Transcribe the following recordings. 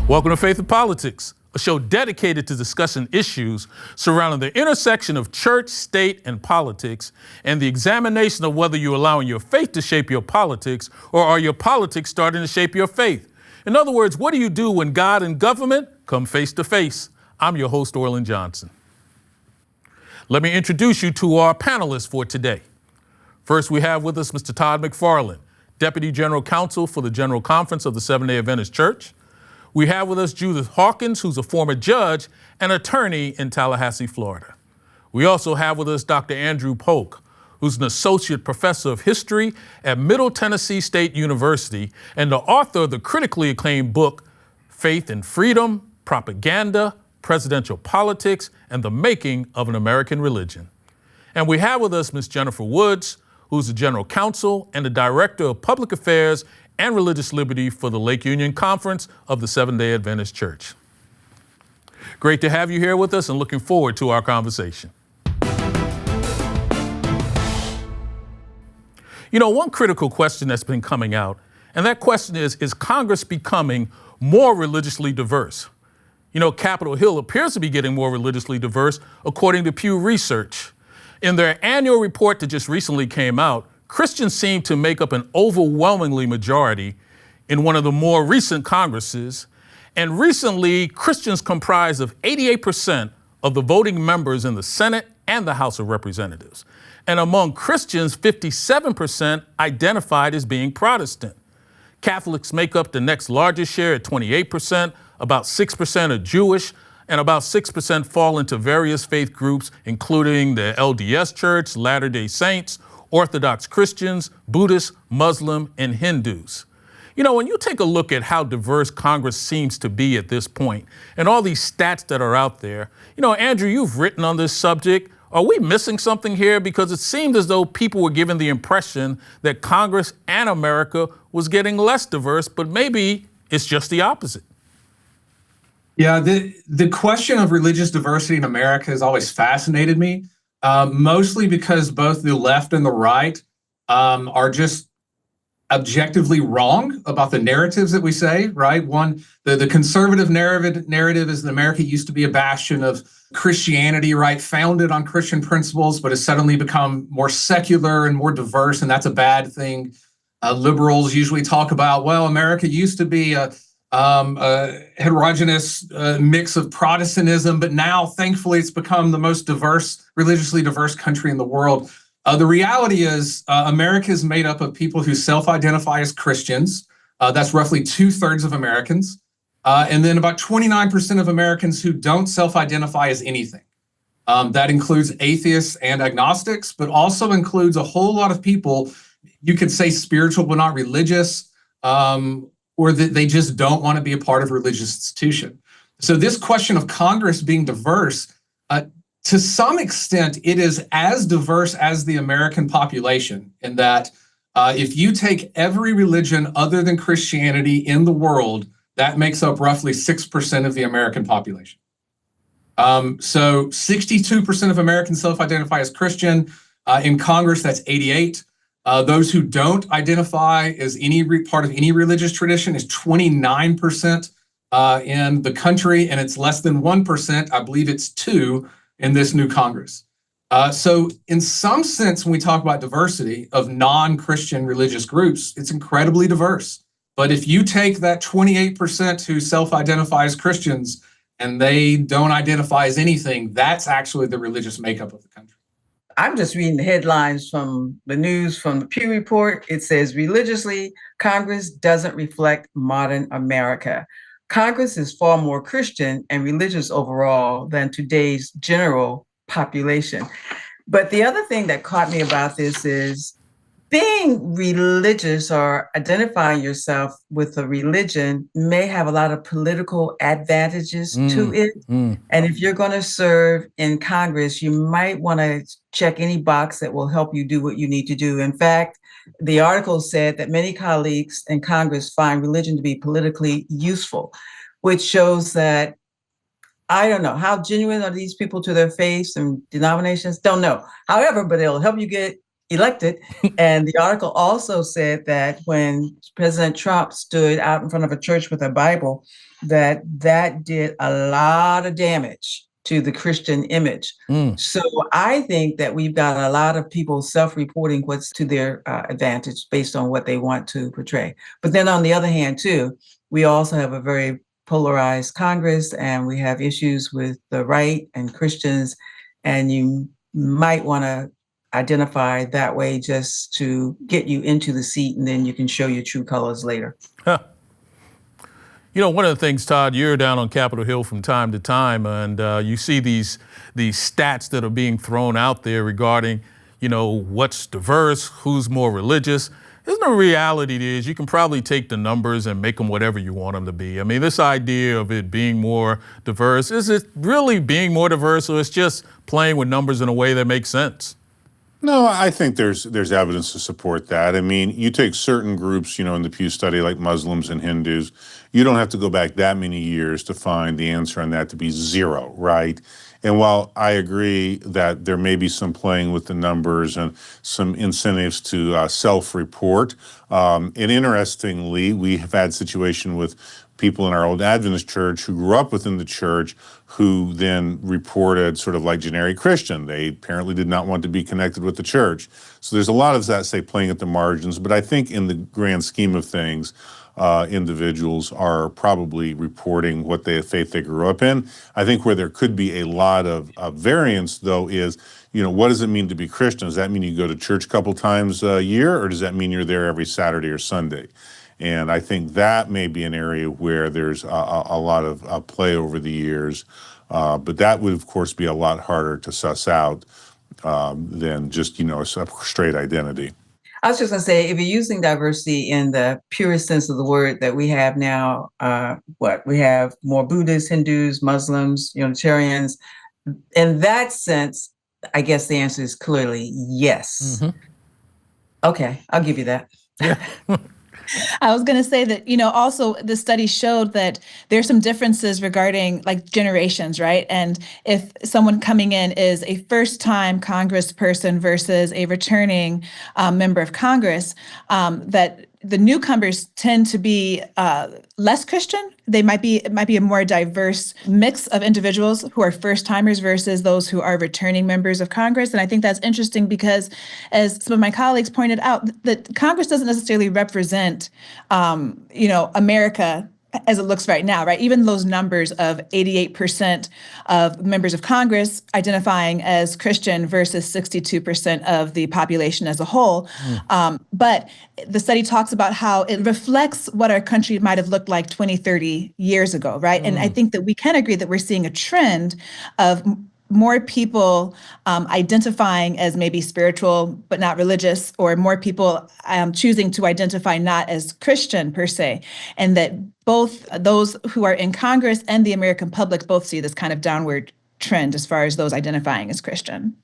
Welcome to Faith and Politics, a show dedicated to discussing issues surrounding the intersection of church, state, and politics, and the examination of whether you're allowing your faith to shape your politics, or are your politics starting to shape your faith? In other words, what do you do when God and government come face to face? I'm your host, Orlin Johnson. Let me introduce you to our panelists for today. First, we have with us Mr. Todd McFarland, Deputy General Counsel for the General Conference of the Seventh-day Adventist Church. We have with us Judith Hawkins, who's a former judge and attorney in Tallahassee, Florida. We also have with us Dr. Andrew Polk, who's an associate professor of history at Middle Tennessee State University and the author of the critically acclaimed book, Faith and Freedom, Propaganda, Presidential Politics, and the Making of an American Religion. And we have with us Ms. Jennifer Woods, who's the General Counsel and the Director of Public Affairs and Religious Liberty for the Lake Union Conference of the Seventh-day Adventist Church. Great to have you here with us and looking forward to our conversation. You know, one critical question that's been coming out, and that question is Congress becoming more religiously diverse? You know, Capitol Hill appears to be getting more religiously diverse, according to Pew Research. In their annual report that just recently came out, Christians seem to make up an overwhelmingly majority in one of the more recent Congresses. And recently, Christians comprised of 88% of the voting members in the Senate and the House of Representatives. And among Christians, 57% identified as being Protestant. Catholics make up the next largest share at 28%, about 6% are Jewish, and about 6% fall into various faith groups, including the LDS Church, Latter-day Saints, Orthodox Christians, Buddhists, Muslim, and Hindus. You know, when you take a look at how diverse Congress seems to be at this point, and all these stats that are out there, you know, Andrew, you've written on this subject. Are we missing something here? Because it seemed as though people were given the impression that Congress and America was getting less diverse, but maybe it's just the opposite. Yeah, the question of religious diversity in America has always fascinated me, mostly because both the left and the right are just objectively wrong about the narratives that we say, right? One, the conservative narrative is that America used to be a bastion of Christianity, right? Founded on Christian principles, but has suddenly become more secular and more diverse, and that's a bad thing. Liberals usually talk about, well, America used to be a heterogeneous mix of Protestantism, but now, thankfully, it's become the most diverse, religiously diverse country in the world. The reality is America is made up of people who self-identify as Christians. That's roughly 2/3 of Americans. And then about 29% of Americans who don't self-identify as anything. That includes atheists and agnostics, but also includes a whole lot of people, you could say spiritual but not religious, or that they just don't want to be a part of a religious institution. So this question of Congress being diverse, to some extent, it is as diverse as the American population in that if you take every religion other than Christianity in the world, that makes up roughly 6% of the American population. So 62% of Americans self-identify as Christian. In Congress, that's 88. Those who don't identify as any part of any religious tradition is 29% in the country, and it's less than 1%. I believe it's 2% in this new Congress. So in some sense, when we talk about diversity of non-Christian religious groups, it's incredibly diverse. But if you take that 28% who self-identify as Christians and they don't identify as anything, that's actually the religious makeup of the country. I'm just reading the headlines from the news from the Pew Report. It says, religiously, Congress doesn't reflect modern America. Congress is far more Christian and religious overall than today's general population. But the other thing that caught me about this is being religious or identifying yourself with a religion may have a lot of political advantages to it. And if you're going to serve in Congress, you might want to check any box that will help you do what you need to do. In fact, the article said that many colleagues in Congress find religion to be politically useful, which shows that, I don't know, how genuine are these people to their faiths and denominations? Don't know. However, but it'll help you get elected. And the article also said that when President Trump stood out in front of a church with a Bible, that did a lot of damage to the Christian image. So I think that we've got a lot of people self-reporting what's to their advantage based on what they want to portray. But then on the other hand, too, we also have a very polarized Congress, and we have issues with the right and Christians, and you might want to identify that way just to get you into the seat, and then you can show your true colors later. Huh. You know, one of the things, Todd, you're down on Capitol Hill from time to time, and you see these stats that are being thrown out there regarding, you know, what's diverse, who's more religious. There's no reality is you can probably take the numbers and make them whatever you want them to be. I mean, this idea of it being more diverse, is it really being more diverse, or it's just playing with numbers in a way that makes sense? No, I think there's evidence to support that. I mean, you take certain groups, you know, in the Pew study, like Muslims and Hindus, you don't have to go back that many years to find the answer on that to be zero, right? And while I agree that there may be some playing with the numbers and some incentives to self-report, and interestingly, we have had situation with people in our old Adventist church who grew up within the church who then reported sort of like generic Christian. They apparently did not want to be connected with the church. So there's a lot of that, say, playing at the margins. But I think in the grand scheme of things, individuals are probably reporting what faith they grew up in. I think where there could be a lot of variance, though, is, you know, what does it mean to be Christian? Does that mean you go to church a couple times a year, or does that mean you're there every Saturday or Sunday? And I think that may be an area where there's a lot of play over the years. But that would, of course, be a lot harder to suss out than just, you know, a straight identity. I was just going to say, if you're using diversity in the purest sense of the word that we have now, we have more Buddhists, Hindus, Muslims, Unitarians. In that sense, I guess the answer is clearly yes. Mm-hmm. Okay, I'll give you that. Yeah. I was going to say that, also the study showed that there's some differences regarding like generations, right? And if someone coming in is a first-time Congressperson versus a returning member of Congress, that the newcomers tend to be less Christian. It might be a more diverse mix of individuals who are first timers versus those who are returning members of Congress. And I think that's interesting because, as some of my colleagues pointed out, that Congress doesn't necessarily represent, America as it looks right now, right? Even those numbers of 88% of members of Congress identifying as Christian versus 62% of the population as a whole. But the study talks about how it reflects what our country might have looked like 20, 30 years ago, right? And I think that we can agree that we're seeing a trend of more people identifying as maybe spiritual but not religious, or more people choosing to identify not as Christian per se, and that both those who are in Congress and the American public both see this kind of downward trend as far as those identifying as Christian.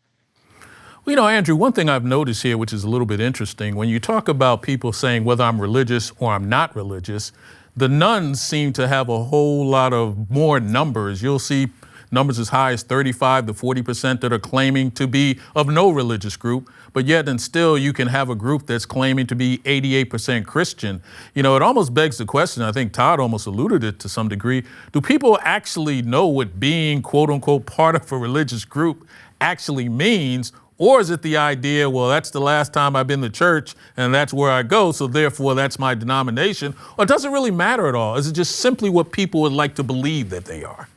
Well, Andrew, one thing I've noticed here, which is a little bit interesting, when you talk about people saying whether I'm religious or I'm not religious, the nones seem to have a whole lot of more numbers. You'll see numbers as high as 35 to 40% that are claiming to be of no religious group, but yet and still you can have a group that's claiming to be 88% Christian. It almost begs the question, I think Todd almost alluded it to some degree, do people actually know what being quote unquote part of a religious group actually means? Or is it the idea, well, that's the last time I've been to church and that's where I go, so therefore that's my denomination? Or does it really matter at all? Is it just simply what people would like to believe that they are?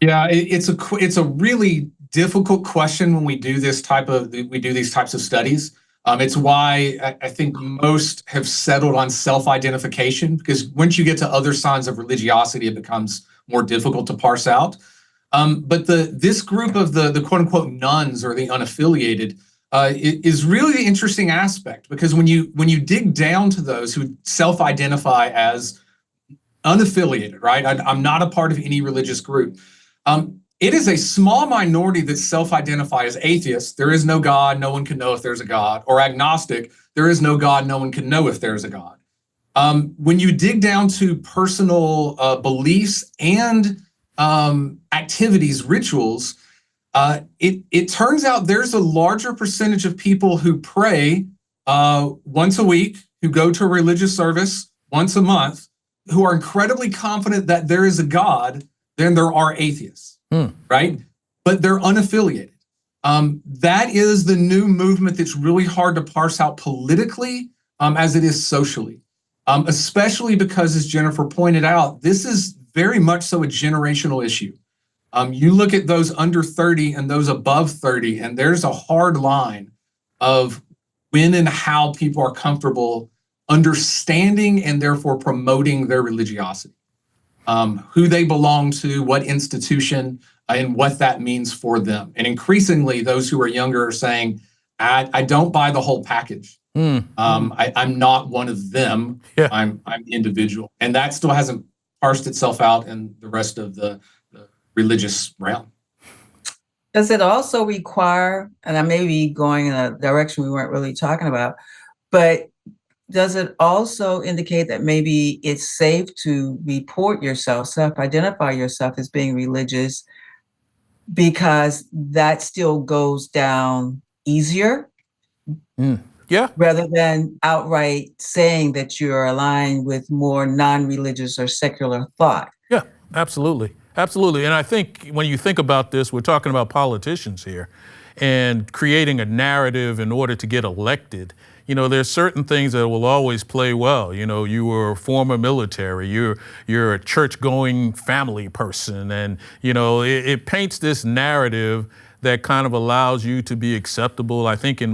Yeah, it's a really difficult question when we do these types of studies. It's why I think most have settled on self-identification, because once you get to other signs of religiosity, it becomes more difficult to parse out. But this group of the quote unquote nones, or the unaffiliated, is really the interesting aspect, because when you dig down to those who self-identify as unaffiliated, right? I'm not a part of any religious group. It is a small minority that self-identify as atheists. There is no God, no one can know if there's a God. Or agnostic, there is no God, no one can know if there's a God. When you dig down to personal beliefs and activities, rituals, It turns out there's a larger percentage of people who pray once a week, who go to a religious service once a month, who are incredibly confident that there is a God than there are atheists, right? But they're unaffiliated. That is the new movement that's really hard to parse out politically as it is socially, especially because, as Jennifer pointed out, this is very much so a generational issue. You look at those under 30 and those above 30, and there's a hard line of when and how people are comfortable understanding and therefore promoting their religiosity, who they belong to, what institution, and what that means for them. And increasingly, those who are younger are saying, I don't buy the whole package. I'm not one of them. Yeah. I'm individual. And that still hasn't parsed itself out in the rest of the religious realm. Does it also require, and I may be going in a direction we weren't really talking about, but does it also indicate that maybe it's safe to report yourself, self-identify yourself as being religious, because that still goes down easier? Yeah. Rather than outright saying that you're aligned with more non-religious or secular thought. Yeah, absolutely. Absolutely. And I think when you think about this, we're talking about politicians here and creating a narrative in order to get elected. You know, there's certain things that will always play well. You know, you were a former military, you're a church-going family person, and, you know, it paints this narrative that kind of allows you to be acceptable, I think, in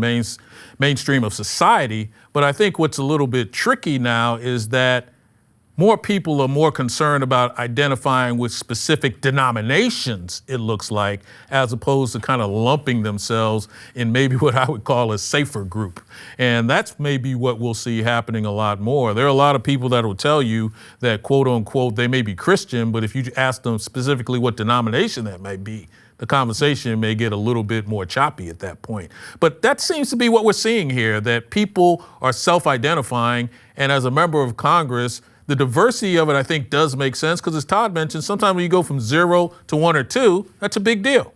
mainstream of society. But I think what's a little bit tricky now is that more people are more concerned about identifying with specific denominations, it looks like, as opposed to kind of lumping themselves in maybe what I would call a safer group. And that's maybe what we'll see happening a lot more. There are a lot of people that will tell you that, quote unquote, they may be Christian, but if you ask them specifically what denomination that might be, the conversation may get a little bit more choppy at that point. But that seems to be what we're seeing here, that people are self-identifying, and as a member of Congress, the diversity of it, I think, does make sense, because as Todd mentioned, sometimes when you go from 0 to 1 or 2, that's a big deal.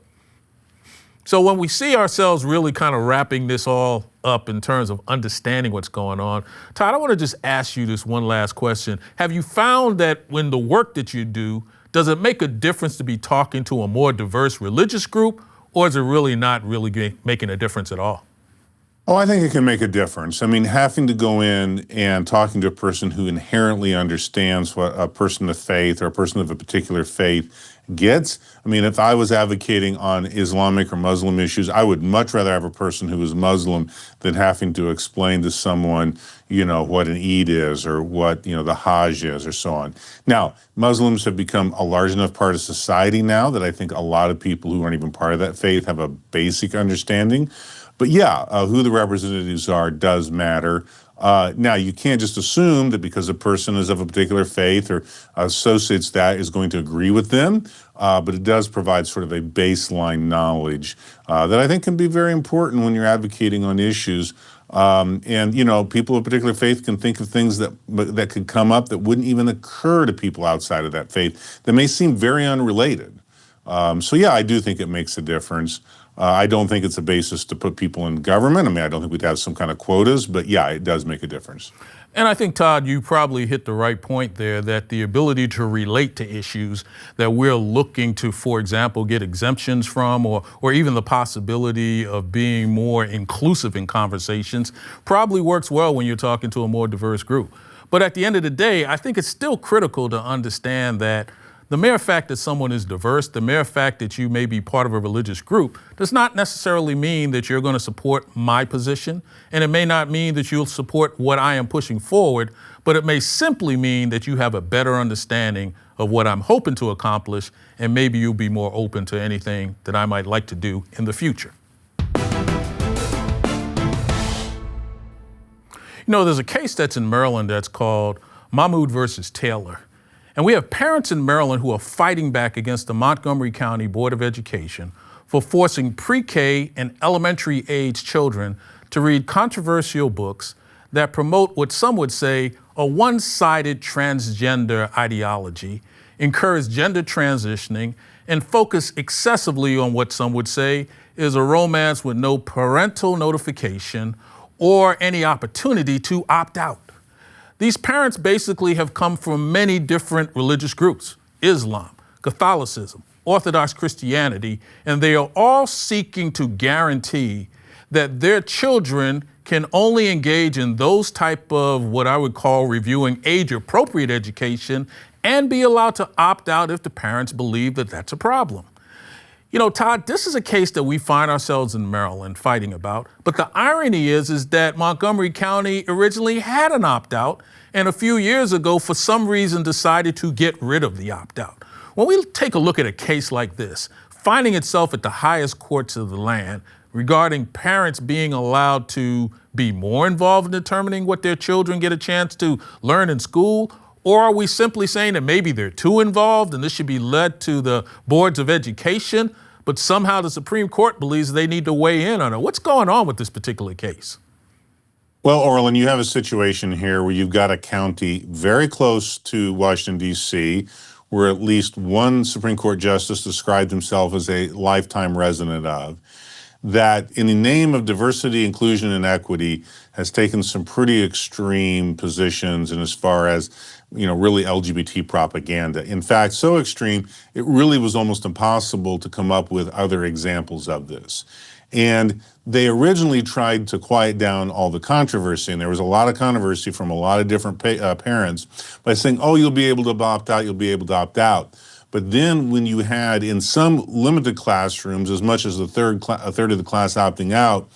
So when we see ourselves really kind of wrapping this all up in terms of understanding what's going on, Todd, I want to just ask you this one last question. Have you found that when the work that you do, does it make a difference to be talking to a more diverse religious group, or is it really not really making a difference at all? Oh, I think it can make a difference. I mean, having to go in and talking to a person who inherently understands what a person of faith or a person of a particular faith gets. I mean, if I was advocating on Islamic or Muslim issues, I would much rather have a person who is Muslim than having to explain to someone, you know, what an Eid is or what, you know, the Hajj is or so on. Now, Muslims have become a large enough part of society now that I think a lot of people who aren't even part of that faith have a basic understanding. But yeah, who the representatives are does matter. Now, you can't just assume that because a person is of a particular faith or associates that is going to agree with them, but it does provide sort of a baseline knowledge that I think can be very important when you're advocating on issues. And, you know, people of a particular faith can think of things that could come up that wouldn't even occur to people outside of that faith that may seem very unrelated. So, yeah, I do think it makes a difference. I don't think it's a basis to put people in government. I mean, I don't think we'd have some kind of quotas, but yeah, it does make a difference. And I think, Todd, you probably hit the right point there, that the ability to relate to issues that we're looking to, for example, get exemptions from, or even the possibility of being more inclusive in conversations, probably works well when you're talking to a more diverse group. But at the end of the day, I think it's still critical to understand that the mere fact that someone is diverse, the mere fact that you may be part of a religious group, does not necessarily mean that you're going to support my position, and it may not mean that you'll support what I am pushing forward, but it may simply mean that you have a better understanding of what I'm hoping to accomplish, and maybe you'll be more open to anything that I might like to do in the future. You know, there's a case that's in Maryland that's called Mahmoud versus Taylor. And we have parents in Maryland who are fighting back against the Montgomery County Board of Education for forcing pre-K and elementary age children to read controversial books that promote what some would say a one-sided transgender ideology, encourage gender transitioning, and focus excessively on what some would say is a romance with no parental notification or any opportunity to opt out. These parents basically have come from many different religious groups: Islam, Catholicism, Orthodox Christianity, and they are all seeking to guarantee that their children can only engage in those type of what I would call reviewing age-appropriate education and be allowed to opt out if the parents believe that that's a problem. You know, Todd, this is a case that we find ourselves in Maryland fighting about, but the irony is that Montgomery County originally had an opt-out and a few years ago, for some reason, decided to get rid of the opt-out. When we take a look at a case like this, finding itself at the highest courts of the land regarding parents being allowed to be more involved in determining what their children get a chance to learn in school, or are we simply saying that maybe they're too involved and this should be led to the boards of education, but somehow the Supreme Court believes they need to weigh in on it? What's going on with this particular case? Well, Orlin, you have a situation here where you've got a county very close to Washington, D.C., where at least one Supreme Court justice described himself as a lifetime resident of, that in the name of diversity, inclusion, and equity has taken some pretty extreme positions in as far as, really LGBT propaganda. In fact, so extreme, it really was almost impossible to come up with other examples of this. And they originally tried to quiet down all the controversy, and there was a lot of controversy from a lot of different parents by saying, oh, you'll be able to opt out, you'll be able to opt out. But then when you had in some limited classrooms as much as a third of the class opting out,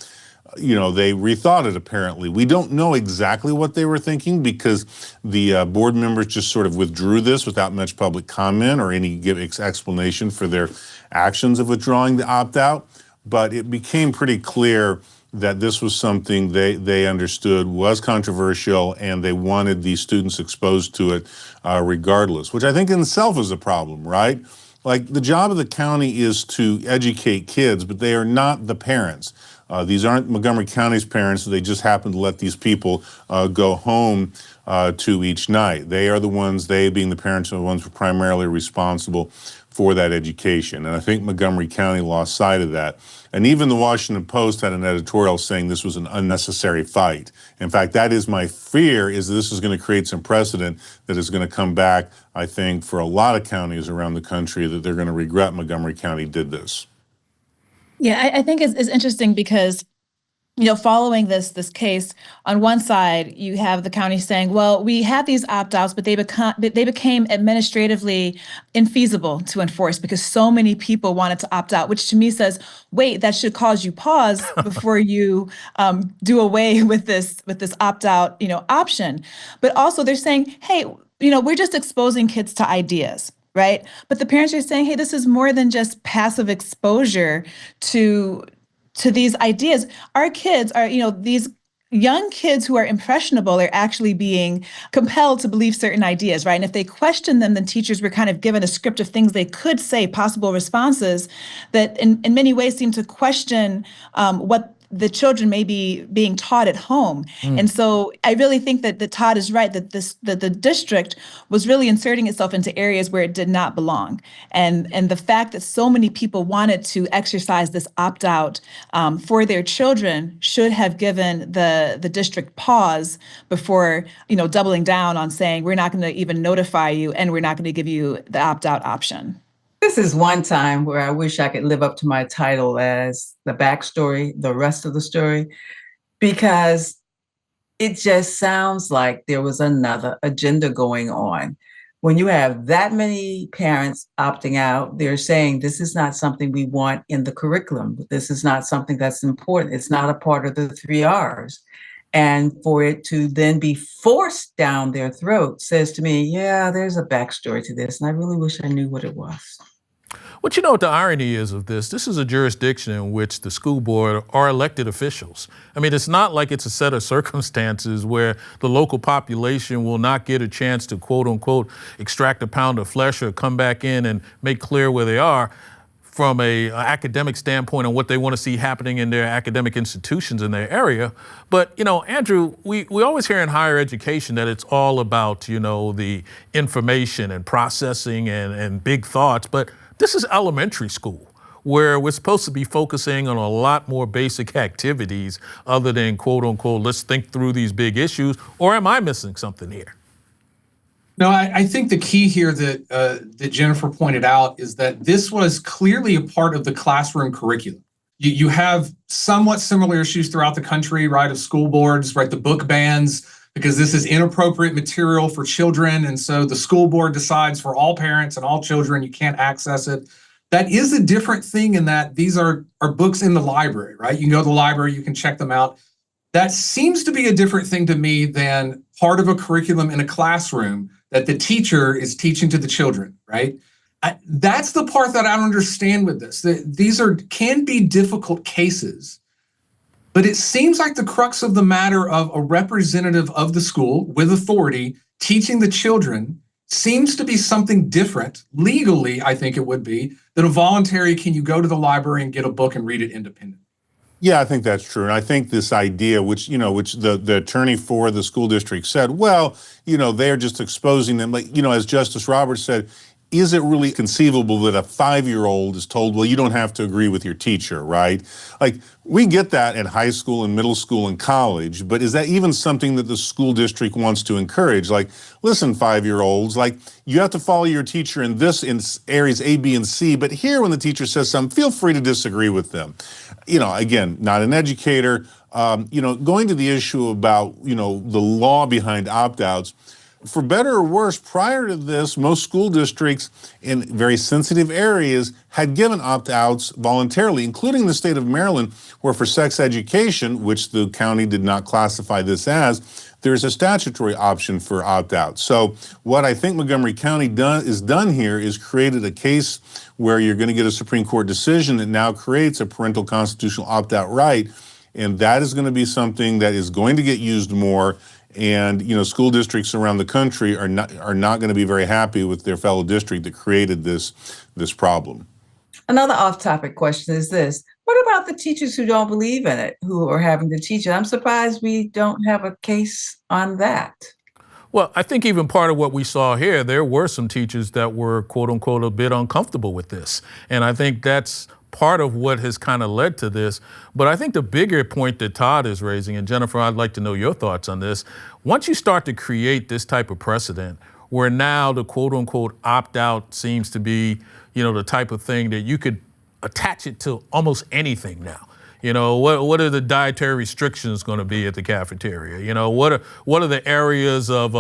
they rethought it apparently. We don't know exactly what they were thinking because the board members just sort of withdrew this without much public comment or any explanation for their actions of withdrawing the opt-out. But it became pretty clear that this was something they understood was controversial, and they wanted these students exposed to it regardless, which I think in itself is a problem, right? Like, the job of the county is to educate kids, but they are not the parents. These aren't Montgomery County's parents. They just happen to let these people go home to each night. They are the ones, they being the parents, are the ones who are primarily responsible for that education. And I think Montgomery County lost sight of that. And even the Washington Post had an editorial saying this was an unnecessary fight. In fact, that is my fear, is this is going to create some precedent that is going to come back, I think, for a lot of counties around the country, that they're going to regret Montgomery County did this. Yeah, I think it's interesting because, following this case, on one side, you have the county saying, well, we had these opt-outs, but they became administratively infeasible to enforce because so many people wanted to opt out, which to me says, wait, that should cause you pause before you do away with this opt-out, option. But also they're saying, hey, we're just exposing kids to ideas. Right. But the parents are saying, hey, this is more than just passive exposure to these ideas. Our kids are, these young kids who are impressionable are actually being compelled to believe certain ideas, right? And if they question them, then teachers were kind of given a script of things they could say, possible responses that in many ways seem to question what the children may be being taught at home. And so I really think that Todd is right, that the district was really inserting itself into areas where it did not belong. And the fact that so many people wanted to exercise this opt-out for their children should have given the district pause before, doubling down on saying, we're not going to even notify you and we're not going to give you the opt-out option. This is one time where I wish I could live up to my title as the backstory, the rest of the story, because it just sounds like there was another agenda going on. When you have that many parents opting out, they're saying this is not something we want in the curriculum. This is not something that's important. It's not a part of the 3 R's. And for it to then be forced down their throat says to me, yeah, there's a backstory to this. And I really wish I knew what it was. But you know what the irony is of this? This is a jurisdiction in which the school board are elected officials. I mean, it's not like it's a set of circumstances where the local population will not get a chance to, quote unquote, extract a pound of flesh or come back in and make clear where they are. from a academic standpoint on what they want to see happening in their academic institutions in their area. But, Andrew, we always hear in higher education that it's all about, the information and processing and big thoughts. But this is elementary school, where we're supposed to be focusing on a lot more basic activities other than, quote unquote, let's think through these big issues. Or am I missing something here? No, I think the key here that Jennifer pointed out is that this was clearly a part of the classroom curriculum. You have somewhat similar issues throughout the country, right, of school boards, right, the book bans, because this is inappropriate material for children. And so the school board decides for all parents and all children, you can't access it. That is a different thing in that these are books in the library, right? You can go to the library, you can check them out. That seems to be a different thing to me than part of a curriculum in a classroom that the teacher is teaching to the children, right? That's the part that I don't understand with this. These can be difficult cases, but it seems like the crux of the matter of a representative of the school with authority teaching the children seems to be something different, legally, I think it would be, than a voluntary, can you go to the library and get a book and read it independently? Yeah, I think that's true. And I think this idea, which the attorney for the school district said, well, they're just exposing them. Like, as Justice Roberts said, is it really conceivable that a 5-year-old is told, well, you don't have to agree with your teacher, right? Like, we get that in high school and middle school and college, but is that even something that the school district wants to encourage? Like, listen, 5-year-olds, like, you have to follow your teacher in areas A, B, and C, but here when the teacher says something, feel free to disagree with them. Again, not an educator, going to the issue about, the law behind opt-outs. For better or worse, prior to this, most school districts in very sensitive areas had given opt-outs voluntarily, including the state of Maryland, where for sex education, which the county did not classify this as, there's a statutory option for opt-out. So what I think Montgomery County is done here is created a case where you're going to get a Supreme Court decision that now creates a parental constitutional opt-out right, and that is going to be something that is going to get used more. And school districts around the country are not going to be very happy with their fellow district that created this problem. Another off-topic question is this: what about the teachers who don't believe in it, who are having to teach it? I'm surprised we don't have a case on that. Well, I think even part of what we saw here, there were some teachers that were, quote unquote, a bit uncomfortable with this. And I think that's part of what has kind of led to this. But I think the bigger point that Todd is raising, and Jennifer, I'd like to know your thoughts on this. Once you start to create this type of precedent where now the quote unquote opt-out seems to be, the type of thing that you could attach it to almost anything now. What are the dietary restrictions going to be at the cafeteria? What are the areas of,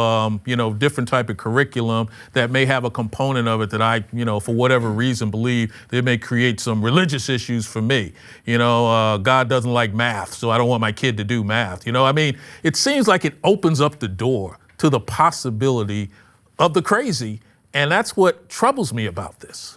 different type of curriculum that may have a component of it that I, for whatever reason, believe they may create some religious issues for me. God doesn't like math, so I don't want my kid to do math. It seems like it opens up the door to the possibility of the crazy, and that's what troubles me about this.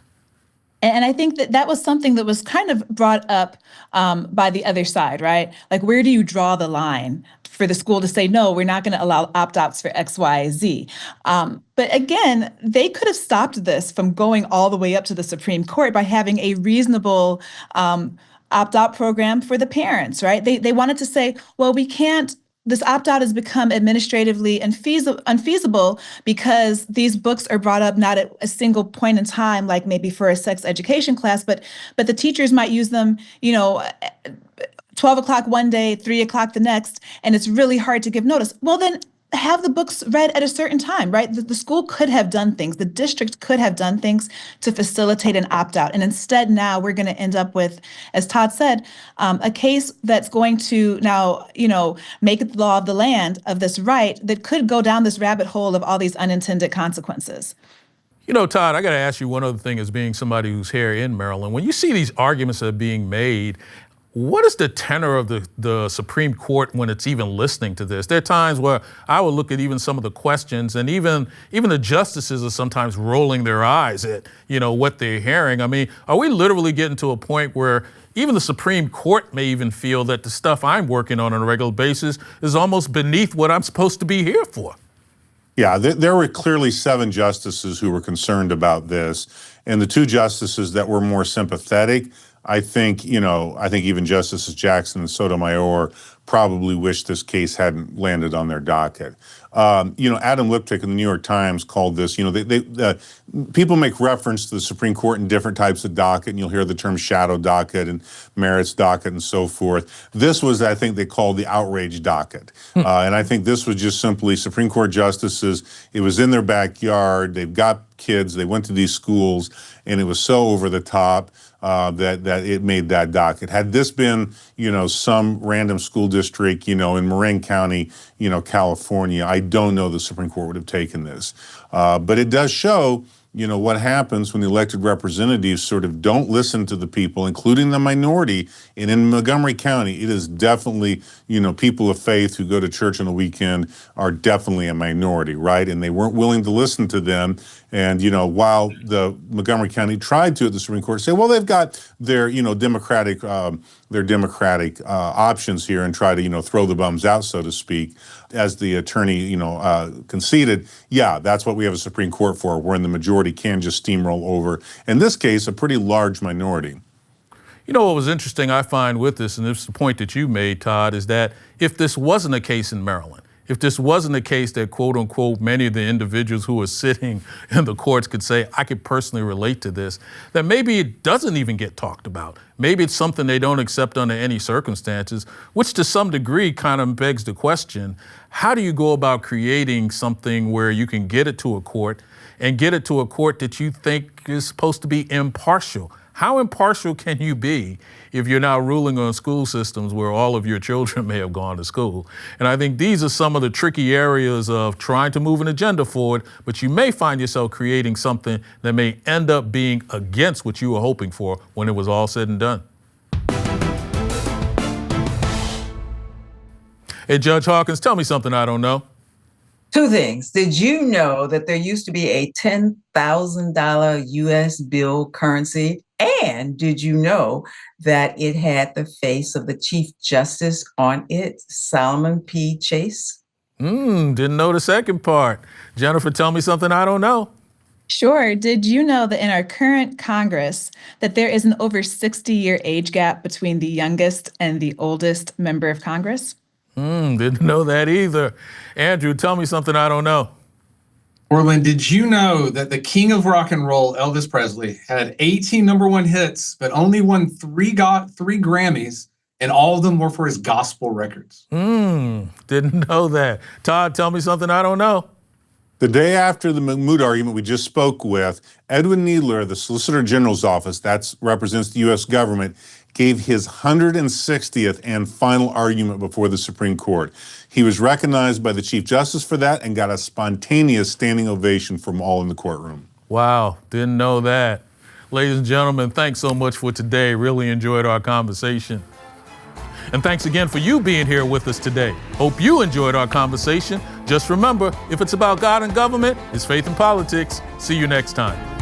And I think that was something that was kind of brought up by the other side, right? Like, where do you draw the line for the school to say, no, we're not going to allow opt-outs for X, Y, Z? But again, they could have stopped this from going all the way up to the Supreme Court by having a reasonable opt-out program for the parents, right? They wanted to say, well, we can't. This opt-out has become administratively unfeasible because these books are brought up not at a single point in time, like maybe for a sex education class, but the teachers might use them, 12 o'clock one day, 3 o'clock the next, and it's really hard to give notice. Well, then have the books read at a certain time, right? The school could have done things, the district could have done things to facilitate an opt-out. And instead now we're going to end up with, as Todd said, a case that's going to now, make it the law of the land of this right that could go down this rabbit hole of all these unintended consequences. Todd, I got to ask you one other thing as being somebody who's here in Maryland. When you see these arguments that are being made, what is the tenor of the Supreme Court when it's even listening to this? There are times where I would look at even some of the questions, and even the justices are sometimes rolling their eyes at, what they're hearing. Are we literally getting to a point where even the Supreme Court may even feel that the stuff I'm working on a regular basis is almost beneath what I'm supposed to be here for? Yeah, there were clearly 7 justices who were concerned about this, and the 2 justices that were more sympathetic, I think even Justices Jackson and Sotomayor probably wish this case hadn't landed on their docket. Adam Liptak in the New York Times called this, people make reference to the Supreme Court in different types of docket, and you'll hear the term shadow docket and merits docket and so forth. This was, I think they called the outrage docket. And I think this was just simply Supreme Court justices. It was in their backyard. They've got kids. They went to these schools, and it was so over the top that it made that docket. Had this been, some random school district, in Marin County, California, I don't know the Supreme Court would have taken this. But it does show, what happens when the elected representatives sort of don't listen to the people, including the minority. And in Montgomery County, it is definitely, people of faith who go to church on the weekend are definitely a minority, right? And they weren't willing to listen to them. And, while the Montgomery County tried to at the Supreme Court say, well, they've got their, democratic options here and try to, throw the bums out, so to speak. As the attorney, conceded, yeah, that's what we have a Supreme Court for, wherein the majority can just steamroll over. In this case, a pretty large minority. What was interesting, I find, with this, and this is the point that you made, Todd, is that if this wasn't a case in Maryland, if this wasn't a case that, quote unquote, many of the individuals who are sitting in the courts could say, I could personally relate to this, then maybe it doesn't even get talked about. Maybe it's something they don't accept under any circumstances, which to some degree kind of begs the question, how do you go about creating something where you can get it to a court and get it to a court that you think is supposed to be impartial? How impartial can you be if you're now ruling on school systems where all of your children may have gone to school? And I think these are some of the tricky areas of trying to move an agenda forward, but you may find yourself creating something that may end up being against what you were hoping for when it was all said and done. Hey, Judge Hawkins, tell me something I don't know. 2 things. Did you know that there used to be a $10,000 US bill currency? And did you know that it had the face of the Chief Justice on it, Solomon P. Chase? Didn't know the second part. Jennifer, tell me something I don't know. Sure. Did you know that in our current Congress that there is an over 60-year age gap between the youngest and the oldest member of Congress? Didn't know that either. Andrew, tell me something I don't know. Orland, did you know that the king of rock and roll, Elvis Presley, had 18 #1 hits, but only won 3 Grammys, and all of them were for his gospel records? Didn't know that. Todd, tell me something I don't know. The day after the Mahmoud argument we just spoke with, Edwin Needler, the Solicitor General's office, that represents the U.S. government, gave his 160th and final argument before the Supreme Court. He was recognized by the Chief Justice for that and got a spontaneous standing ovation from all in the courtroom. Wow, didn't know that. Ladies and gentlemen, thanks so much for today. Really enjoyed our conversation. And thanks again for you being here with us today. Hope you enjoyed our conversation. Just remember, if it's about God and government, it's faith and politics. See you next time.